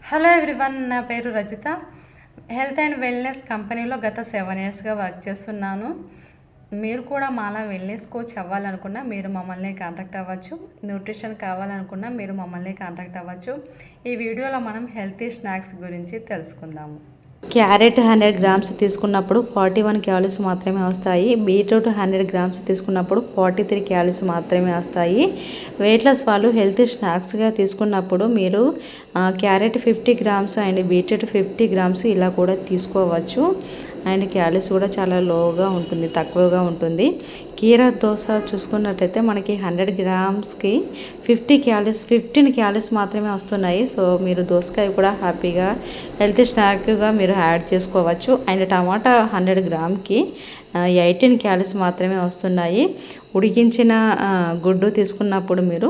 Hello everyone, నా పేరు Rajitha. Health and wellness కంపెనీలో గత 7 ఇయర్స్గా వర్క్ చేస్తున్నాను. మీరు కూడా మాలా వెల్నెస్ కోచ్ అవ్వాలనుకున్నా మీరు మమ్మల్ని కాంటాక్ట్ అవ్వచ్చు. న్యూట్రిషన్ కావాలనుకున్నా మీరు మమ్మల్ని కాంటాక్ట్ అవ్వచ్చు. ఈ వీడియోలో మనం హెల్తీ స్నాక్స్ గురించి తెలుసుకుందాము. క్యారెట్ 100 గ్రామ్స్ తీసుకున్నప్పుడు 41 క్యాలరీస్ మాత్రమే వస్తాయి. బీట్రూట్ 100 గ్రామ్స్ తీసుకున్నప్పుడు 43 క్యాలరీస్ మాత్రమే వస్తాయి. వెయిట్ లాస్ వాళ్ళు హెల్తీ స్నాక్స్గా తీసుకున్నప్పుడు మీరు carrot 50 grams and beetroot 50 grams ఇలా కూడా తీసుకోవచ్చు. అండ్ క్యాలరీస్ కూడా చాలా లోగా ఉంటుంది, తక్కువగా ఉంటుంది. కీరా దోశ చూసుకున్నట్టయితే మనకి 100 గ్రామ్స్కి 15 క్యాలరీస్ మాత్రమే వస్తున్నాయి. సో మీరు దోసకాయ కూడా హ్యాపీగా హెల్తీ స్నాక్గా మీరు యాడ్ చేసుకోవచ్చు. అండ్ టమాటా 100 గ్రామ్కి 18 క్యాలరీస్ మాత్రమే వస్తున్నాయి. ఉడికించిన గుడ్డు తీసుకున్నప్పుడు మీరు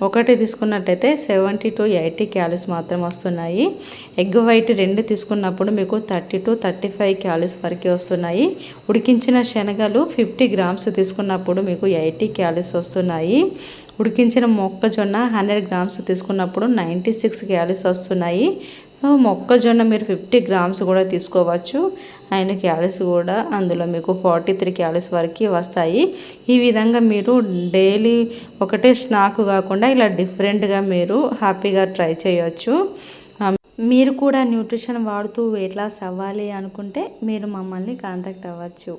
ఒకటి తీసుకున్నట్టయితే 70 to 80 క్యాలరీస్ మాత్రమే వస్తున్నాయి. ఎగ్ వైట్ 2 తీసుకున్నప్పుడు మీకు 30 to 35 క్యాలరీస్ వరకు వస్తున్నాయి. ఉడికించిన శనగలు 50 గ్రామ్స్ తీసుకున్నప్పుడు మీకు 80 క్యాలరీస్ వస్తున్నాయి. ఉడికించిన మొక్కజొన్న 100 గ్రామ్స్ తీసుకున్నప్పుడు 96 క్యాలరీస్ వస్తున్నాయి. సో మొక్కజొన్న మీరు 50 గ్రామ్స్ కూడా తీసుకోవచ్చు. అండ్ క్యాలరీస్ కూడా అందులో మీకు 43 క్యాలరీస్ వరకు వస్తాయి. ఈ విధంగా మీరు డైలీ ఒకటే స్నాక్ కాకుండా ఇలా డిఫరెంట్గా మీరు హ్యాపీగా ట్రై చేయొచ్చు. మీరు కూడా న్యూట్రిషన్ వాడుతూ వెయిట్ లాస్ అవ్వాలి అనుకుంటే మీరు మమ్మల్ని కాంటాక్ట్ అవ్వచ్చు.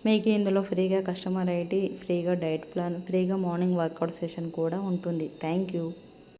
మీకు ఇందులో ఫ్రీగా కస్టమర్ ఐడి, ఫ్రీగా డైట్ ప్లాన్, ఫ్రీగా మార్నింగ్ వర్కౌట్ సెషన్ కూడా ఉంటుంది. Thank you.